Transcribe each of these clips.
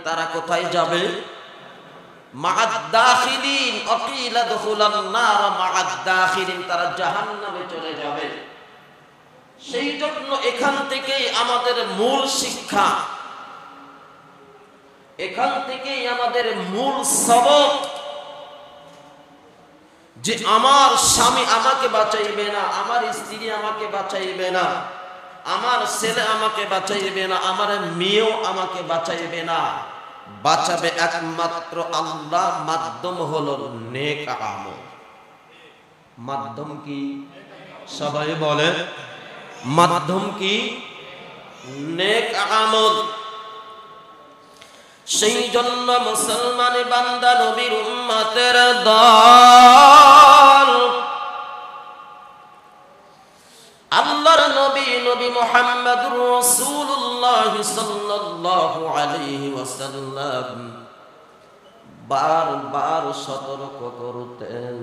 তারা কোথায় যাবে? মা'আদ দাখিলিন, অকিলা দুখুলান নার মা'আদ দাখিলিন, তারা জাহান্নামে চলে যাবে। সেই জন্য এখান থেকেই আমাদের মূল শিক্ষা, এখান থেকেই আমাদের মূল সবক, যে আমার স্বামী আমাকে বাঁচাইবে না, আমার স্ত্রী আমাকে বাঁচাইবে না, আমার ছেলে আমাকে বাঁচাইবে না, আমার মেয়েও আমাকে বাঁচাইবে না। বাঁচাবে একমাত্র আল্লাহ। মাধ্যম হলো নেক আমল। মাধ্যম কি? সবাই বলে মাধ্যম কি? নেক আমল। সেই জন্য মুসলমান বান্দা নবীর উম্মতের দল, আল্লাহর নবী নবী মুহাম্মদুর রাসূলুল্লাহ সাল্লাল্লাহু আলাইহি ওয়াসাল্লাম বারবার সতর্ক করতেন।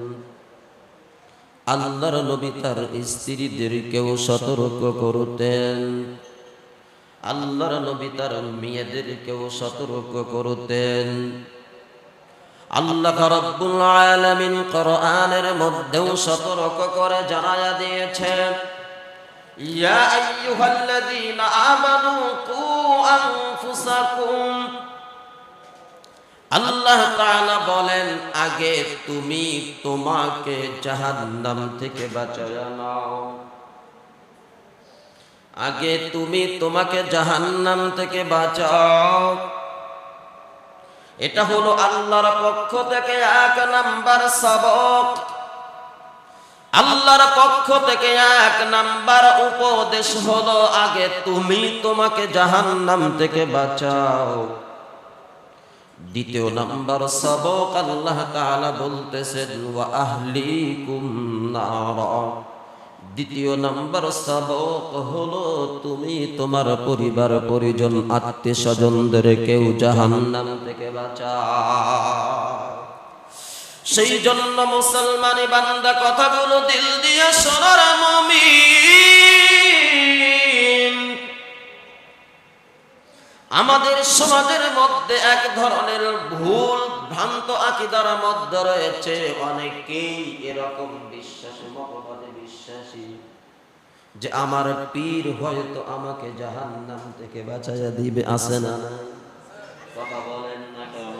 আল্লাহর নবী তার স্ত্রীদেরকেও সতর্ক করতেন, আল্লাহর নবী তার মেয়েদেরকেও সতর্ক করতেন। আল্লাহ রাব্বুল আলামিন কোরআনের মধ্যেও সতর্ক করে জানায়া দিয়েছেন, ইয়া আইয়ুহাল্লাযীনা আমানু কু আনফুসাকুম। আল্লাহ তাআলা বলেন, আগে তুমি তোমাকে জাহান্নাম থেকে বাঁচায় নাও, আগে তুমি তোমাকে জাহান্নাম থেকে বাঁচাও। এটা হলো আল্লাহর পক্ষ থেকে 1 নাম্বার সবক, আল্লাহর পক্ষ থেকে 1 নাম্বার উপদেশ হলো, আগে তুমি তোমাকে জাহান্নাম থেকে বাঁচাও। দ্বিতীয় নাম্বার সবক আল্লাহ তাআলা বলতেছেন, ওয়া আহলিকুম নারা। দ্বিতীয় নাম্বার সবক হলো, তুমি তোমার পরিবার পরিজন আত্মীয় স্বজনদেরকেও জাহান্নাম থেকে বাঁচাও। সেই জন্য মুসলমানি বান্দা কথাগুলো দিল দিয়ে শোনার মুমিন। আমাদের সমাজের মধ্যে এক ধরনের ভুল ভ্রান্ত আকীদার মধ্যে রয়েছে, অনেকেই এরকম বিশ্বাসী, মতবাদে বিশ্বাসী, যে আমার পীর হয়তো আমাকে জাহান্নাম থেকে বাঁচাইয়া দিবে। আছে না? কথা বলেন না কেন?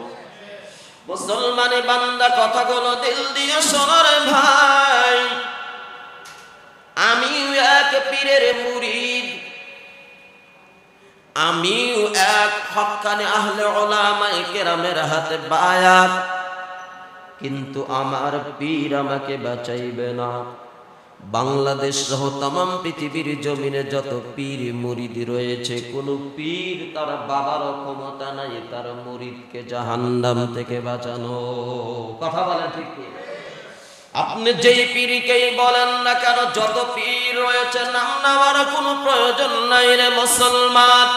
মুসলমানি বান্দা কথাগুলো দিল দিয়ে শোনার ভাই, আমিও এক পীরের মুরিদ, আমিও এক হক্কানি আহলে উলামায়ে কেরামের হাতে বায়াত, কিন্তু আমার পীর আমাকে বাঁচাইবে না। বাংলাদেশ সহ तमाम পৃথিবীর জমিনে যত পীর মুরিদ রয়েছে, কোন পীর তার বাবার ক্ষমতা নাই তার মুরিদকে জাহান্নাম থেকে বাঁচানো। কথা বলেন ঠিক কি? আপনি যেই পীরকেই বলেন না কেন, যত পীর রয়েছে, নাম নেওয়ার কোনো প্রয়োজন নাই রে মুসলমান।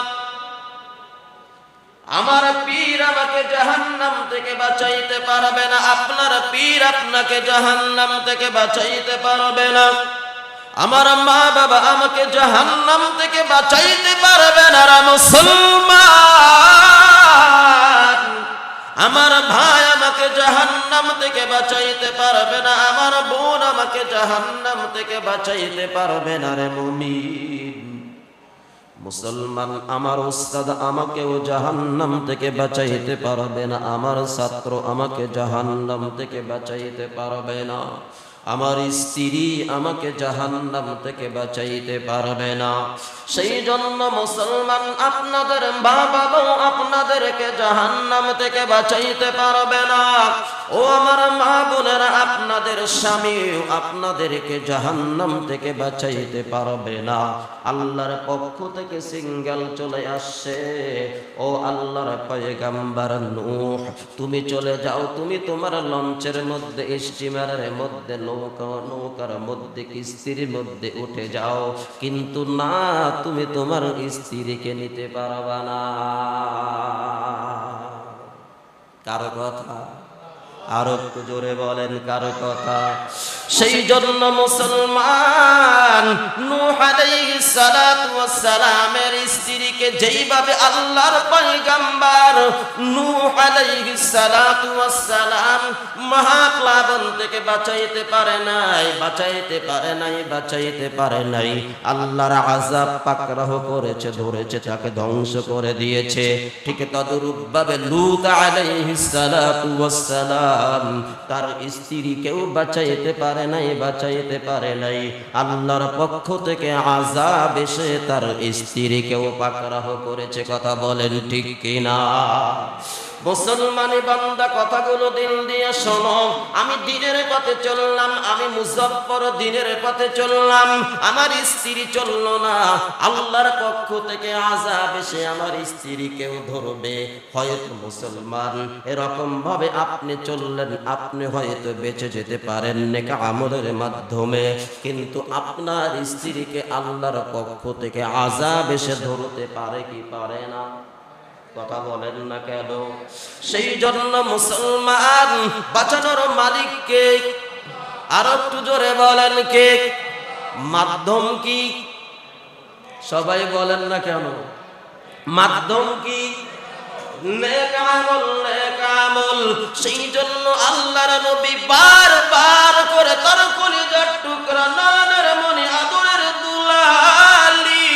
আমার পীর আমাকে জাহান্নাম থেকে বাঁচাইতে পারবে না, আপনার পীর আপনাকে জাহান্নাম থেকে বাঁচাইতে পারবে না। আমার মা বাবা আমাকে জাহান্নাম থেকে বাঁচাইতে পারবে না রে মুসলমান। আমার ভাই আমাকে জাহান্নাম থেকে বাঁচাইতে পারবে না, আমার বোন আমাকে জাহান্নাম থেকে বাঁচাইতে পারবে না রে মুমিন। মুসলমান, আমার উস্তাদ আমাকেও জাহান্নাম থেকে বাঁচাইতে পারবে না, আমার ছাত্র আমাকে জাহান্নাম থেকে বাঁচাইতে পারবে না, আমার স্ত্রী আমাকে জাহান্নাম থেকে বাঁচাইতে পারবে না। সেই জন্য মুসলমান, আপনাদের বাবা বউ আপনাদেরকে জাহান্নাম থেকে বাঁচাইতে পারবে না। ও আমার মা বোনেরা, আপনাদের স্বামী আপনাদেরকে জাহান্নাম থেকে বাঁচাইতে পারবে না। আল্লাহর পক্ষ থেকে সিঙ্গেল চলে আসছে, ও আল্লাহর পয়গম্বর নূহ, তুমি চলে যাও, তুমি তোমার লঞ্চের মধ্যে, স্টিমারের মধ্যে, নৌকার মধ্যে, কিস্তির মধ্যে উঠে যাও, কিন্তু না, তুমি তোমার স্ত্রীকে নিতে পারবা না। কার কথা? আরো একটু জোরে বলেন, কার কথা? সেই জন্য মুসলমান, নূহ আলাইহিস সালাতু ওয়াস সালামের স্ত্রী স্ত্রীকে যেইভাবে আল্লাহর পয়গম্বর নূহ আলাইহিস সালাতু ওয়াস সালাম মহাপ্লাবন থেকে বাঁচাইতে পারে নাই, বাঁচাইতে পারে নাই, বাঁচাইতে পারে নাই, আল্লাহর আযাব পাকড়াও করেছে, ধরেছে, তাকে ধ্বংস করে দিয়েছে। ঠিক তদরূপভাবে লূত আলাইহিস সালাতু ওয়াস সালাম তার স্ত্রীকেও বাঁচাইতে পারে নাই, বাঁচাইতে পারে নাই, আল্লাহর পক্ষ থেকে আযাব এসে তার স্ত্রীকেও পাকড়াও করেছে। কথা বলেন ঠিক কিনা? মুসলমানি বান্দা কথাগুলো দিল দিয়ে শোনো। আমি দিনের পথে চললাম, আমি মুজাফফর দিনের পথে চললাম, আমার স্ত্রী চললো না, আল্লাহর পক্ষ থেকে আযাব এসে আমার স্ত্রীকেও ধরবে। হয়তো মুসলমান এরকম ভাবে আপনি চললেন, আপনি হয়তো বেঁচে যেতে পারেন নেক আমলের মাধ্যমে, কিন্তু আপনার স্ত্রীকে আল্লাহর পক্ষ থেকে আযাব এসে ধরতে পারে কি পারে না? কথা বলেন না কেন? সেই জন্য মুসলমান বাঁচানোর মালিক কে? আর একটু জোরে বলেন কে? মাধ্যম কি? সবাই বলেন না কেন? মাধ্যম কি? নেক আমল, নেক আমল। সেই জন্য আল্লাহর নবী বারবার করে তার কলিজার টুকরা নয়নের মনি আদরের দুলালি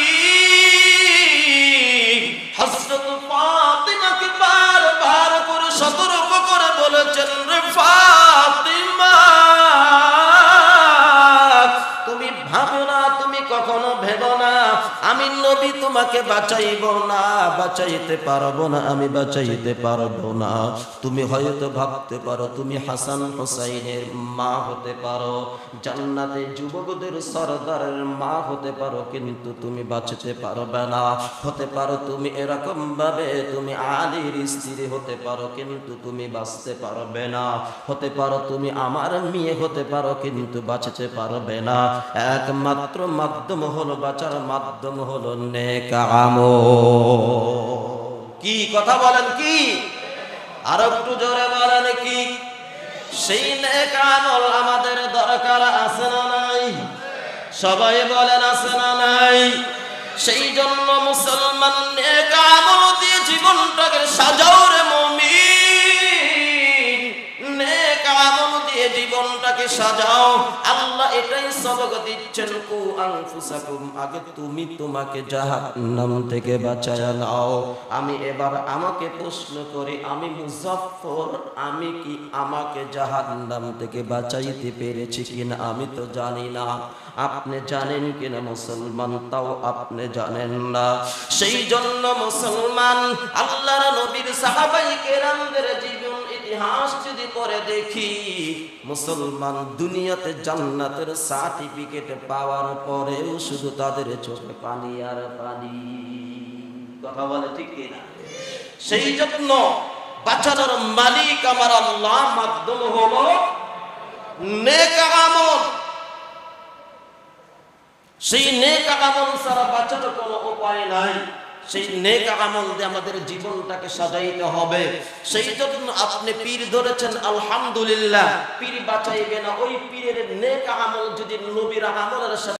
হযরত ফাতিমাকে বারবার করে সতর্ক করে বলেছেন, রে ফাতিমা, তুমি ভাবো না, তুমি কখনো ভেবো না আমি নবী তোমাকে বাঁচাইব না, বাঁচাইতে পারবো না, আমি বাঁচাইতে পারবো না। তুমি হয়তো ভাবতে পারো তুমি হাসান হুসাইনের মা হতে পারো, জান্নাতে যুবকদের সরদারের মা হতে পারো, কিন্তু তুমি বাঁচতে পারবে না। হতে পারো তুমি এরকম ভাবে তুমি আলীর স্ত্রী হতে পারো, কিন্তু তুমি বাঁচতে পারবে না। হতে পারো তুমি আমার মেয়ে হতে পারো, কিন্তু বাঁচতে পারবে না। একমাত্র মাধ্যম হলো, বাঁচার মাধ্যম হলো নেক আমল। কি কথা বলেন কি? আর একটু জোরে বলেন কি? সেই নেক আমল আমাদের দরকার আছে না নাই? সবাই বলেন আছে না নাই? সেই জন্য মুসলমান নেক আমল দিয়ে জীবনটাকে সাজাও রে মুমিন, নেক আমল দিয়ে জীবনটাকে সাজাও। আল্লাহ এটাই সবক দিচ্ছেন, কু আনফুসাকুম, আগে তুমি তোমাকে জাহান্নাম থেকে বাঁচায়া নাও। আমি এবার আমাকে প্রশ্ন করি, আমি মুজাফফর, আমি কি আমাকে জাহান্নাম থেকে বাঁচাইতে পেরেছি কিনা? আমি তো জানি না। আপনি জানেন কিনা মুসলমান? তাও আপনি জানেন না। সেই জন্য মুসলমান আল্লাহর নবীর সাহাবায়ে কেরামদের জীবন ইতিহাস যদি পড়ে দেখি, মুসলমান দুনিয়াতে জান্নাতের সার্টিফিকেট পাওয়ার পরেও শুধু তাদের চোখে পানি আর পানি। কথা বলে ঠিক কিনা? সেই জন্য বাঁচানোর মালিক আমার আল্লাহ, মাধ্যম হলো নেক আমল। সেই নেক আমল ছাড়া বাঁচানোর কোনো উপায় নাই। সেই নেক আমল দিয়ে আমাদের জীবনটাকে সাজাইতে হবে। সেই জন্য আপনি পীর ধরেছেন, আলহামদুলিল্লাহ, পীর বাঁচাইবে না। ওই পীরের নেক আমল যদি নবীর আমলের সাথে